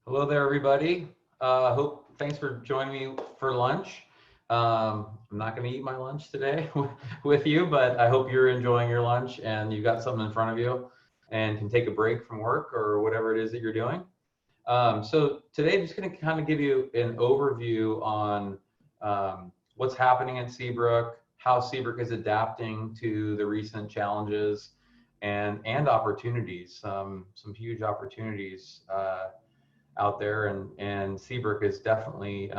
Hello there, everybody. Thanks for joining me for lunch. I'm not going to eat my lunch today with you, but I hope you're enjoying your lunch and you've got something in front of you and can take a break from work or whatever it is that you're doing. So today I'm just going to kind of give you an overview on what's happening in Seabrook, how Seabrook is adapting to the recent challenges and opportunities, some huge opportunities out there, and Seabrook is definitely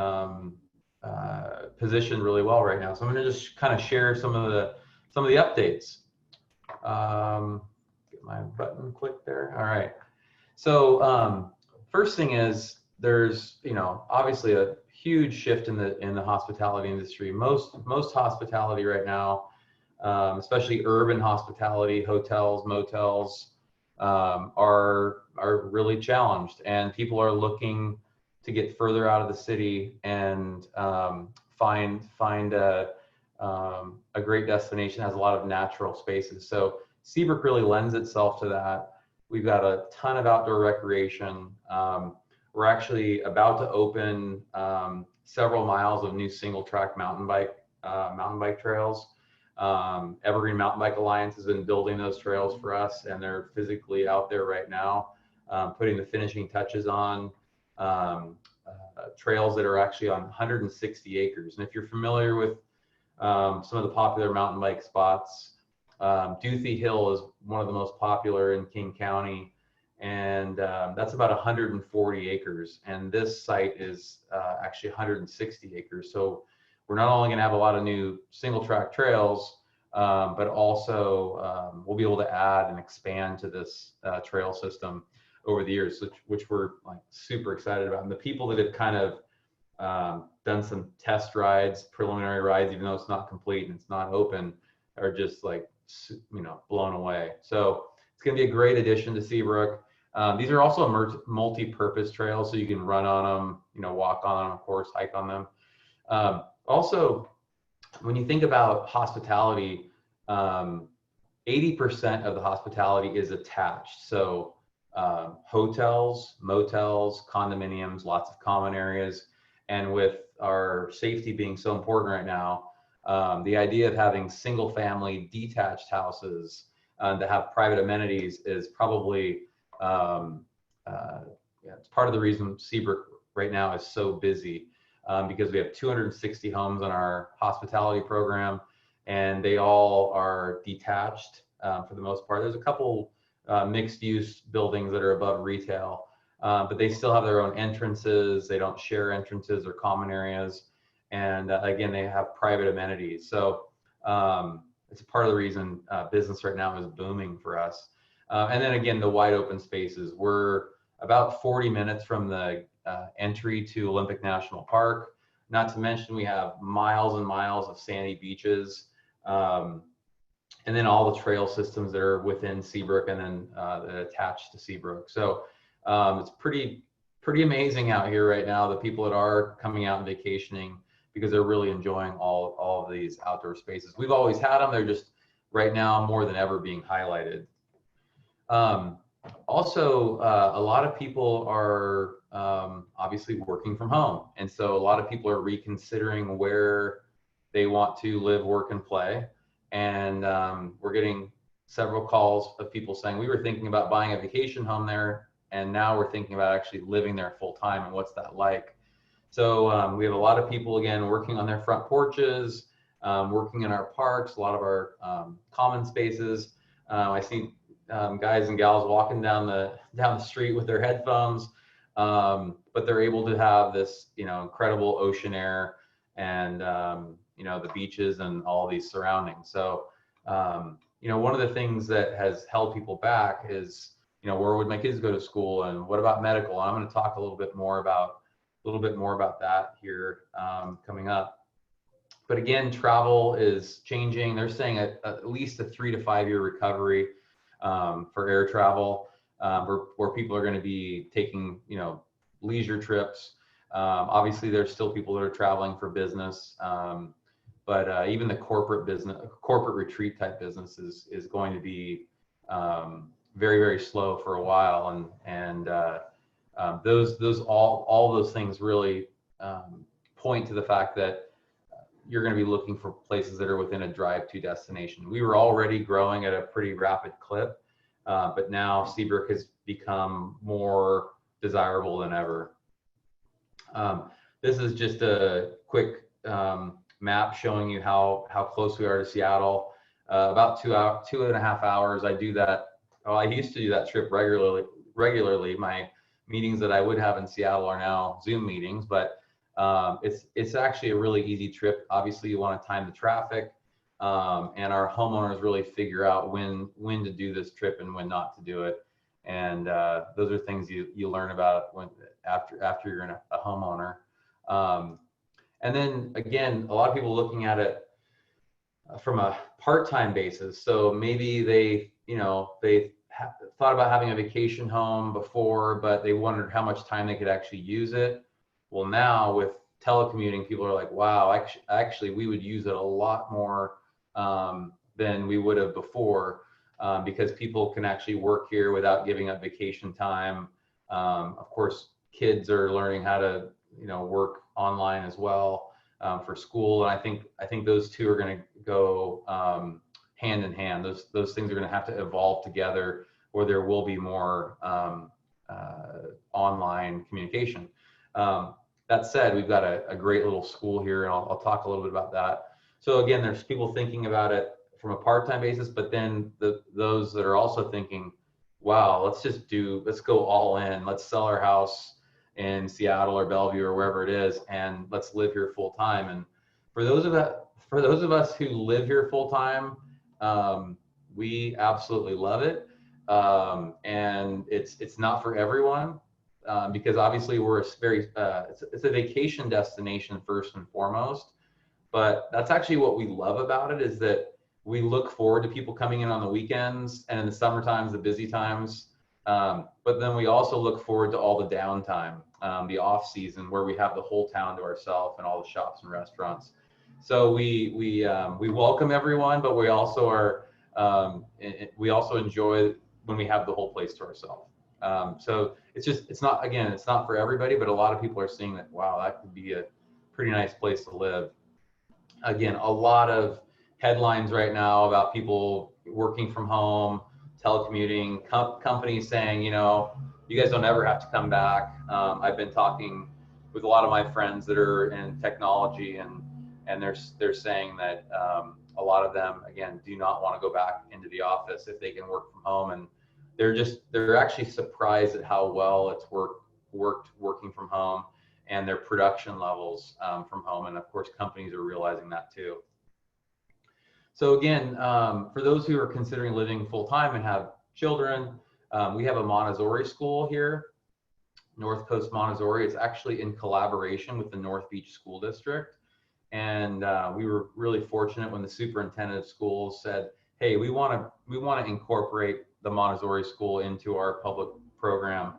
positioned really well right now. So I'm going to just kind of share some of the updates. Get my button clicked there. All right. So first thing is there's obviously a huge shift in the hospitality industry. Most hospitality right now, especially urban hospitality, hotels, motels, are really challenged, and people are looking to get further out of the city and find a great destination that has a lot of natural spaces. So Seabrook really lends itself to that. We've got a ton of outdoor recreation. We're actually about to open several miles of new single track mountain bike trails. Evergreen Mountain Bike Alliance has been building those trails for us, and they're physically out there right now, putting the finishing touches on trails that are actually on 160 acres. And if you're familiar with some of the popular mountain bike spots, Duthie Hill is one of the most popular in King County, and that's about 140 acres. And this site is actually 160 acres. So we're not only going to have a lot of new single track trails, but also we'll be able to add and expand to this trail system over the years, which we're like super excited about. And the people that have kind of done some test rides, preliminary rides, even though it's not complete and it's not open, are just like blown away. So it's going to be a great addition to Seabrook. These are also multi-purpose trails, so you can run on them, walk on them, of course, hike on them. Also, when you think about hospitality, 80% of the hospitality is attached. So hotels, motels, condominiums, lots of common areas. And with our safety being so important right now, the idea of having single family detached houses that have private amenities is probably, it's part of the reason Seabrook right now is so busy. Because we have 260 homes on our hospitality program, and they all are detached for the most part. There's a couple mixed-use buildings that are above retail, but they still have their own entrances. They don't share entrances or common areas, and again, they have private amenities. So it's a part of the reason business right now is booming for us. And then again, the wide open spaces. We're about 40 minutes from the entry to Olympic National Park. Not to mention we have miles and miles of sandy beaches, and then all the trail systems that are within Seabrook and then that attach to Seabrook. So it's pretty amazing out here right now, the people that are coming out and vacationing, because they're really enjoying all of these outdoor spaces. We've always had them, they're just right now more than ever being highlighted. Also, a lot of people are obviously working from home. And so a lot of people are reconsidering where they want to live, work, and play. And we're getting several calls of people saying, we were thinking about buying a vacation home there, and now we're thinking about actually living there full time, and what's that like? So we have a lot of people, again, working on their front porches, working in our parks, a lot of our common spaces. I see guys and gals walking down the street with their headphones, but they're able to have this incredible ocean air and the beaches and all these surroundings. So one of the things that has held people back is where would my kids go to school, and what about medical? And I'm going to talk a little bit more about that here coming up. But again, travel is changing. They're saying at least a 3 to 5 year recovery for air travel, where people are going to be taking, leisure trips. Obviously, there's still people that are traveling for business, but even the corporate retreat type business is going to be very, very slow for a while, and All those things really point to the fact that you're going to be looking for places that are within a drive-to destination. We were already growing at a pretty rapid clip, but now Seabrook has become more desirable than ever. This is just a quick map showing you how close we are to Seattle. About 2.5 hours. I do that. Oh, I used to do that trip regularly. My meetings that I would have in Seattle are now Zoom meetings, but it's actually a really easy trip. Obviously, you want to time the traffic, and our homeowners really figure out when to do this trip and when not to do it. And those are things you learn about after you're a homeowner. And then again, a lot of people looking at it from a part-time basis. So maybe they thought about having a vacation home before, but they wondered how much time they could actually use it. Well, now with telecommuting, people are like, wow, actually we would use it a lot more than we would have before, because people can actually work here without giving up vacation time. Of course, kids are learning how to work online as well for school, and I think those two are going to go hand in hand. Those things are going to have to evolve together, or there will be more online communication. That said, we've got a great little school here, and I'll talk a little bit about that. So again, there's people thinking about it from a part-time basis, but then those that are also thinking, wow, let's go all in. Let's sell our house in Seattle or Bellevue or wherever it is, and let's live here full time. And for those of us who live here full time, we absolutely love it. And it's not for everyone, because obviously it's a vacation destination first and foremost. But that's actually what we love about it, is that we look forward to people coming in on the weekends and in the summer times, the busy times. But then we also look forward to all the downtime, the off season, where we have the whole town to ourselves and all the shops and restaurants. So we welcome everyone, but we also enjoy when we have the whole place to ourselves. So it's not for everybody, but a lot of people are seeing that, wow, that could be a pretty nice place to live. Again, a lot of headlines right now about people working from home, telecommuting, companies saying, you guys don't ever have to come back. I've been talking with a lot of my friends that are in technology, and they're saying that a lot of them, again, do not want to go back into the office if they can work from home. And they're actually surprised at how well it's worked working from home, and their production levels from home. And of course, companies are realizing that too. So again, for those who are considering living full-time and have children, we have a Montessori school here, North Coast Montessori. It's actually in collaboration with the North Beach School District. And we were really fortunate when the superintendent of schools said, hey, we want to incorporate the Montessori school into our public program,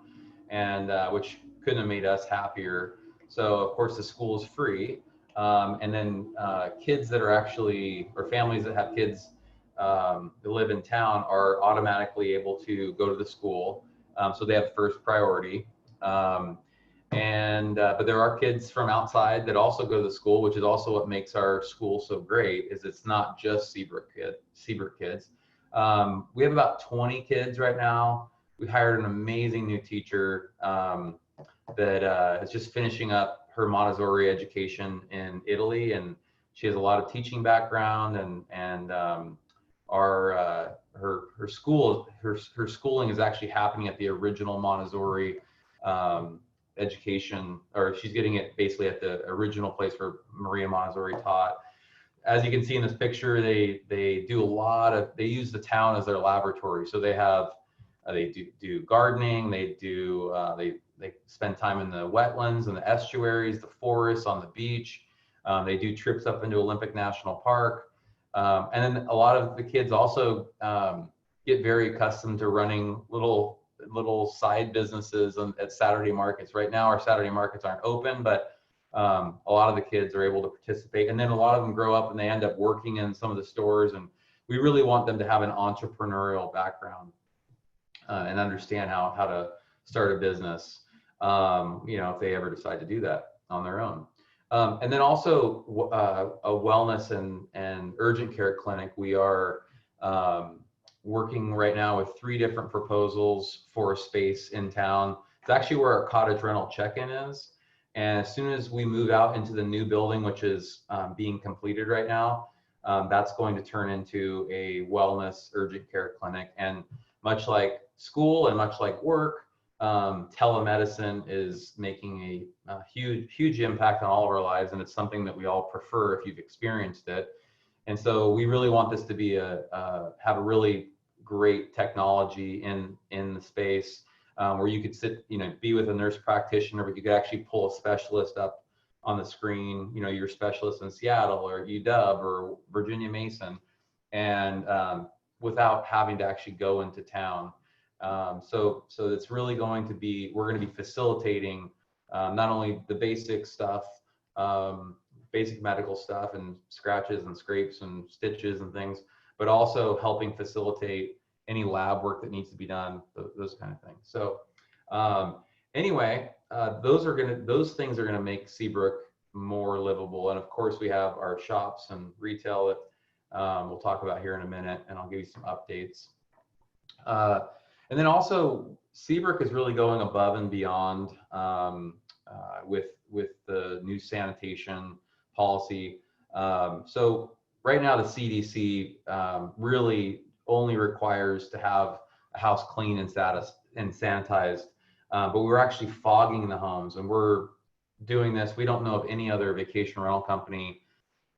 and which couldn't have made us happier. So of course the school is free. And then kids that are or families that have kids that live in town are automatically able to go to the school. So they have first priority. But there are kids from outside that also go to the school, which is also what makes our school so great, is it's not just Seabrook kids. We have about 20 kids right now. We hired an amazing new teacher that is just finishing up her Montessori education in Italy, and she has a lot of teaching background, and her schooling is actually happening at the original Montessori education, or she's getting it basically at the original place where Maria Montessori taught. As you can see in this picture, they use the town as their laboratory. So they do gardening, they spend time in the wetlands and the estuaries, the forests, on the beach. They do trips up into Olympic National Park. And then a lot of the kids also get very accustomed to running little side businesses at Saturday markets. Right now, our Saturday markets aren't open, but a lot of the kids are able to participate. And then a lot of them grow up and they end up working in some of the stores. And we really want them to have an entrepreneurial background and understand how to start a business. if they ever decide to do that on their own. And then also a wellness and urgent care clinic. We are working right now with 3 different proposals for a space in town. It's actually where our cottage rental check-in is. And as soon as we move out into the new building, which is being completed right now, that's going to turn into a wellness urgent care clinic. And much like school and much like work, telemedicine is making a huge impact on all of our lives, and it's something that we all prefer if you've experienced it. And so we really want this to be have a really great technology in the space, where you could sit, be with a nurse practitioner, but you could actually pull a specialist up on the screen, your specialist in Seattle or UW or Virginia Mason, and without having to actually go into town. So it's really going to be, we're going to be facilitating not only the basic stuff, basic medical stuff and scratches and scrapes and stitches and things, but also helping facilitate any lab work that needs to be done, those kind of things. So anyway, those things are gonna make Seabrook more livable. And of course, we have our shops and retail that we'll talk about here in a minute, and I'll give you some updates. And then also, Seabrook is really going above and beyond with the new sanitation policy. So right now, the CDC really only requires to have a house clean and sanitized, but we're actually fogging the homes, and we're doing this. We don't know of any other vacation rental company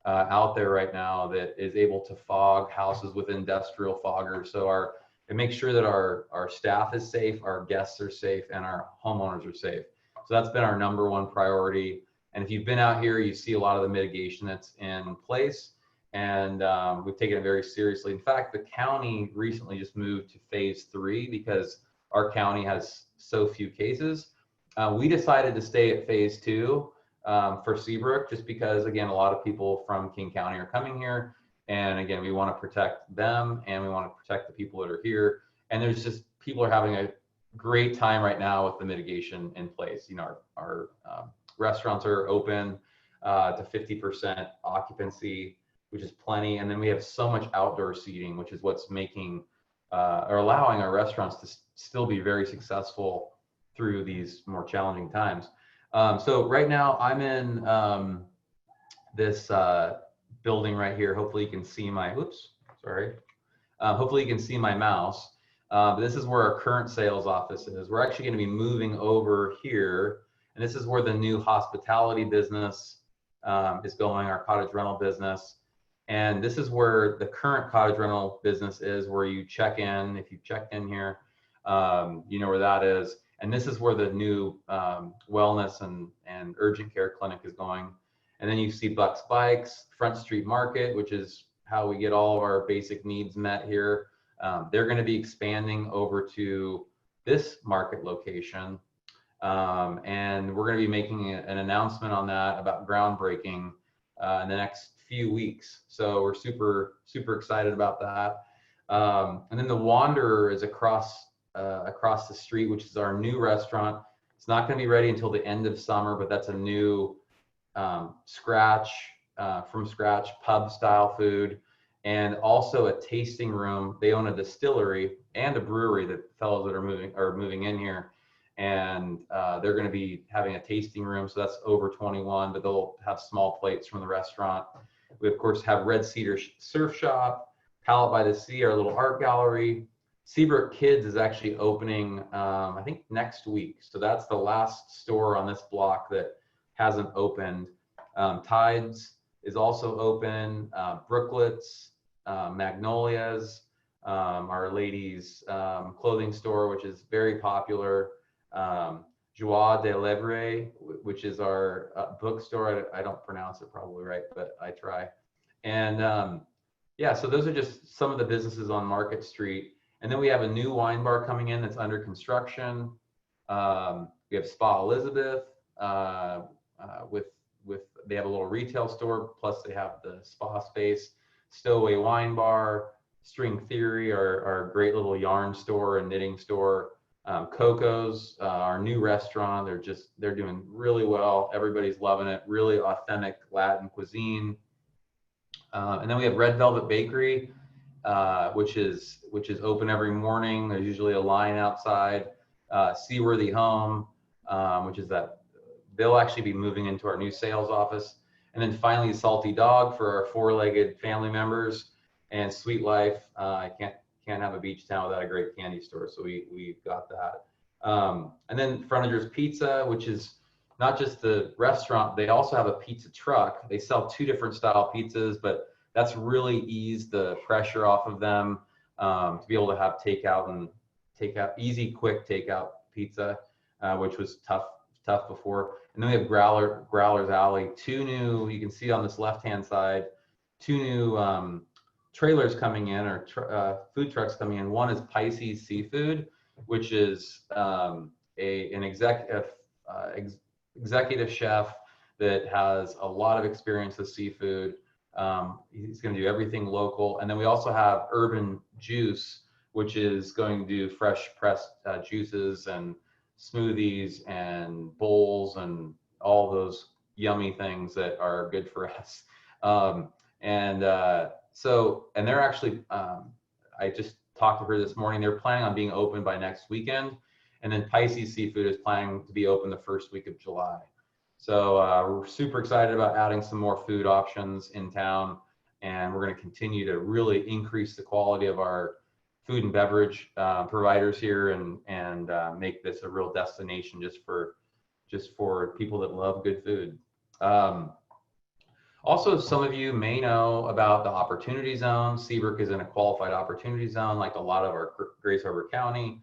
out there right now that is able to fog houses with industrial foggers. So it makes sure that our staff is safe, our guests are safe, and our homeowners are safe. So that's been our #1 priority. And if you've been out here, you see a lot of the mitigation that's in place, and we've taken it very seriously. In fact, the county recently just moved to phase 3 because our county has so few cases. We decided to stay at phase 2 for Seabrook, just because, again, a lot of people from King County are coming here. And again, we want to protect them, and we want to protect the people that are here. And there's just, people are having a great time right now with the mitigation in place. Our restaurants are open to 50% occupancy, which is plenty. And then we have so much outdoor seating, which is what's making or allowing our restaurants to still be very successful through these more challenging times. So right now I'm in this building right here. Hopefully you can see my, hopefully you can see my mouse. This is where our current sales office is. We're actually going to be moving over here, and this is where the new hospitality business is going, our cottage rental business. And this is where the current cottage rental business is, where you check in. If you checked in here, you know where that is. And this is where the new wellness and urgent care clinic is going. And then you see Buck's Bikes, Front Street Market, which is how we get all of our basic needs met here. They're going to be expanding over to this market location. And we're going to be making an announcement on that about groundbreaking in the next few weeks. So we're super excited about that. And then the Wanderer is across the street, which is our new restaurant. It's not going to be ready until the end of summer, but that's a new from scratch pub style food, and also a tasting room. They own a distillery and a brewery, that fellows that are moving in here, and they're going to be having a tasting room. So that's over 21, but they'll have small plates from the restaurant. We of course have Red Cedar Surf Shop, Palette by the Sea, our little art gallery. Seabrook Kids is actually opening, I think next week. So that's the last store on this block that hasn't opened. Tides is also open. Brooklets, Magnolias, our ladies clothing store, which is very popular. Joie de Lèvres, which is our bookstore. I don't pronounce it probably right, but I try. And yeah, so those are just some of the businesses on Market Street. And then we have a new wine bar coming in that's under construction. We have Spa Elizabeth they have a little retail store, plus they have the spa space. Stowaway Wine Bar, String Theory, our great little yarn store and knitting store. Coco's, our new restaurant, they're doing really well. Everybody's loving it. Really authentic Latin cuisine. And then we have Red Velvet Bakery, which is open every morning. There's usually a line outside. Seaworthy Home, which is that they'll actually be moving into our new sales office. And then finally, Salty Dog for our four-legged family members, and Sweet Life. I can't have a beach town without a great candy store, so we've got that. And then Frontager's Pizza, which is not just the restaurant, they also have a pizza truck. They sell two different style pizzas, but that's really eased the pressure off of them, to be able to have easy, quick takeout pizza, which was tough before. And then we have Growler's Alley, two new, you can see on this left-hand side, two new trailers coming in, or food trucks coming in. One is Pisces Seafood, which is an executive chef that has a lot of experience with seafood. He's going to do everything local. And then we also have Urban Juice, which is going to do fresh pressed juices and smoothies and bowls and all those yummy things that are good for us. And they're actually, I just talked to her this morning, they're planning on being open by next weekend. And then Pisces Seafood is planning to be open the first week of July. So we're super excited about adding some more food options in town. And we're going to continue to really increase the quality of our food and beverage providers here, and make this a real destination just for people that love good food. Also, some of you may know about the Opportunity Zone. Seabrook is in a qualified Opportunity Zone, like a lot of our Grace Harbor County.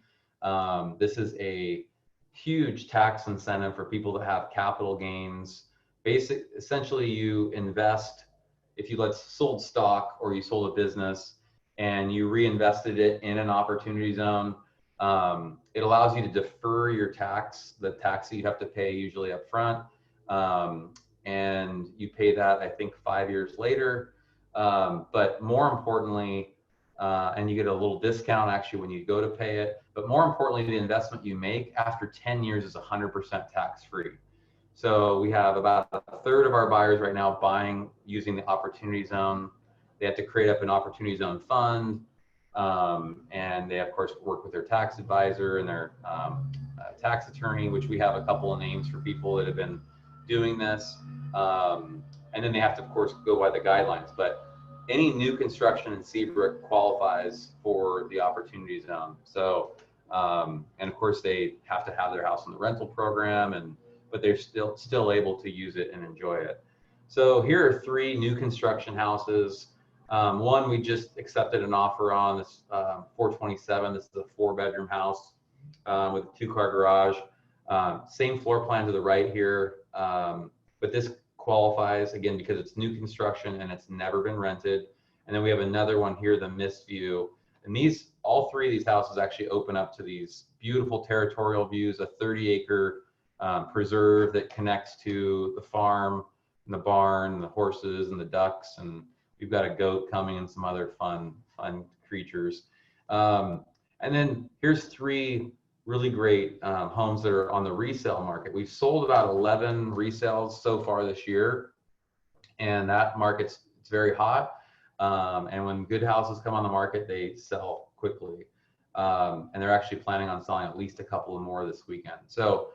This is a huge tax incentive for people to have capital gains. Essentially, you invest, if you sold stock or you sold a business and you reinvested it in an Opportunity Zone, it allows you to defer your tax, the tax that you have to pay usually up front. And you pay that, I think, 5 years later. But more importantly, and you get a little discount actually when you go to pay it. But more importantly, the investment you make after 10 years is 100% tax free. So we have about a third of our buyers right now buying using the Opportunity Zone. They have to create up an Opportunity Zone fund. And they, of course, work with their tax advisor and their tax attorney, which we have a couple of names for people that have been doing this. And then they have to, of course, go by the guidelines. But any new construction in Seabrook qualifies for the Opportunity Zone. So, and of course, they have to have their house in the rental program, but they're still able to use it and enjoy it. So here are three new construction houses. One we just accepted an offer on, this 427. This is a 4-bedroom house with a 2-car garage. Same floor plan to the right here, but this qualifies again because it's new construction and it's never been rented. And then we have another one here, the Mist View. And all three of these houses actually open up to these beautiful territorial views, a 30-acre preserve that connects to the farm and the barn and the horses and the ducks, and we've got a goat coming and some other fun creatures. And then here's three really great homes that are on the resale market. We've sold about 11 resales so far this year, and that it's very hot. And when good houses come on the market, they sell quickly. And they're actually planning on selling at least a couple of more this weekend. So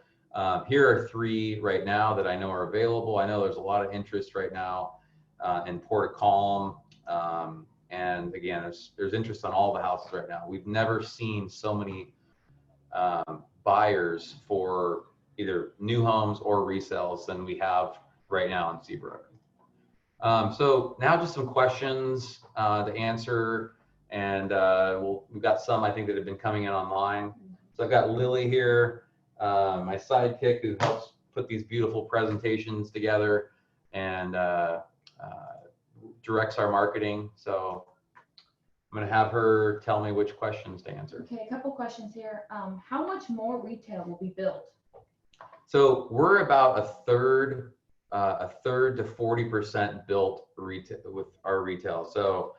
here are three right now that I know are available. I know there's a lot of interest right now in Port of Calm. And again, there's interest on all the houses right now. We've never seen so many buyers for either new homes or resales than we have right now in Seabrook. So now just some questions to answer, and we've got some I think that have been coming in online. So I've got Lily here, my sidekick, who helps put these beautiful presentations together and directs our marketing. So I'm going to have her tell me which questions to answer. Okay, a couple questions here. How much more retail will be built? So we're about a third to 40% built retail with our retail. So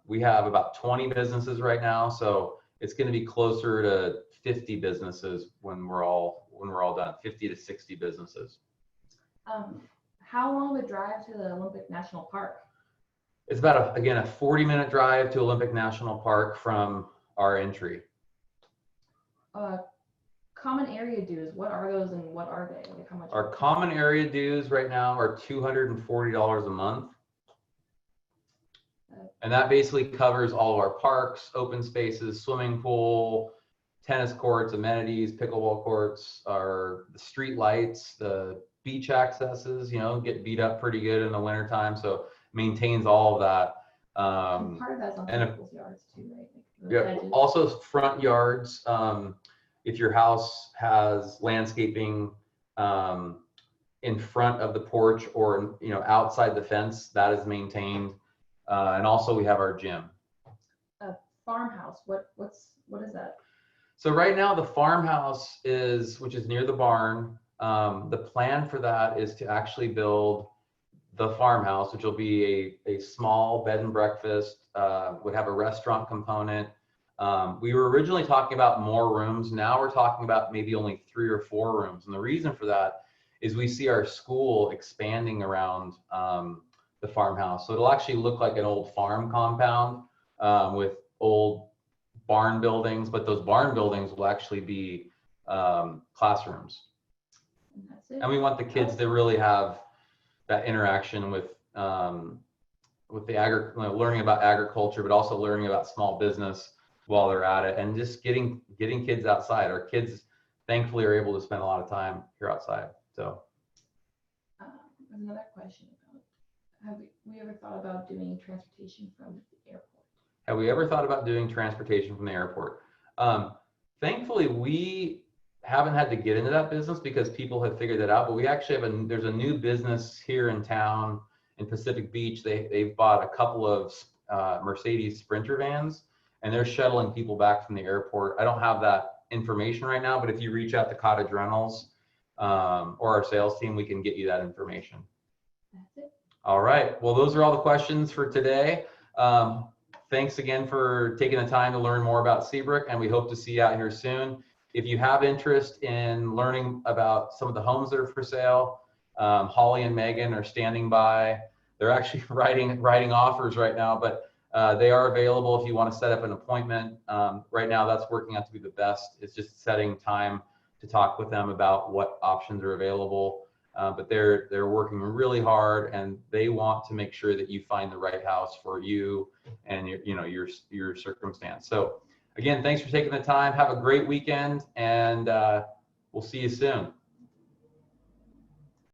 we have about 20 businesses right now. So it's going to be closer to 50 businesses when we're all done, 50 to 60 businesses. How long of a drive to the Olympic National Park? It's about, again, a 40-minute drive to Olympic National Park from our entry. Common area dues, what are those and what are they? Like how much? Our common area dues right now are $240 a month. And that basically covers all of our parks, open spaces, swimming pool, tennis courts, amenities, pickleball courts, the street lights, the beach accesses, get beat up pretty good in the wintertime. So maintains all of that. And part of that's on people's yards too, right? Like Yeah, edges. also front yards. If your house has landscaping in front of the porch or outside the fence, that is maintained. And also we have our gym. A farmhouse, what is that? So right now the farmhouse which is near the barn. The plan for that is to actually build the farmhouse, which will be a small bed and breakfast, would have a restaurant component. We were originally talking about more rooms. Now we're talking about maybe only 3 or 4 rooms. And the reason for that is we see our school expanding around the farmhouse. So it'll actually look like an old farm compound with old barn buildings, but those barn buildings will actually be classrooms. And that's it. And we want the kids to really have that interaction with the learning about agriculture, but also learning about small business while they're at it, and just getting kids outside. Our kids thankfully are able to spend a lot of time here outside. So another question about, have we ever thought about doing transportation from the airport? Have we ever thought about doing transportation from the airport? Thankfully, we haven't had to get into that business because people have figured that out, but we actually have there's a new business here in town in Pacific Beach. They've bought a couple of Mercedes Sprinter vans, and they're shuttling people back from the airport. I don't have that information right now, but if you reach out to Cottage Rentals or our sales team, we can get you that information. That's it. All right. Well, those are all the questions for today. Thanks again for taking the time to learn more about Seabrook, and we hope to see you out here soon. If you have interest in learning about some of the homes that are for sale, Holly and Megan are standing by. They're actually writing offers right now, but they are available if you want to set up an appointment. Right now, that's working out to be the best. It's just setting time to talk with them about what options are available. But they're working really hard, and they want to make sure that you find the right house for you and your circumstance. So again, thanks for taking the time. Have a great weekend, and we'll see you soon.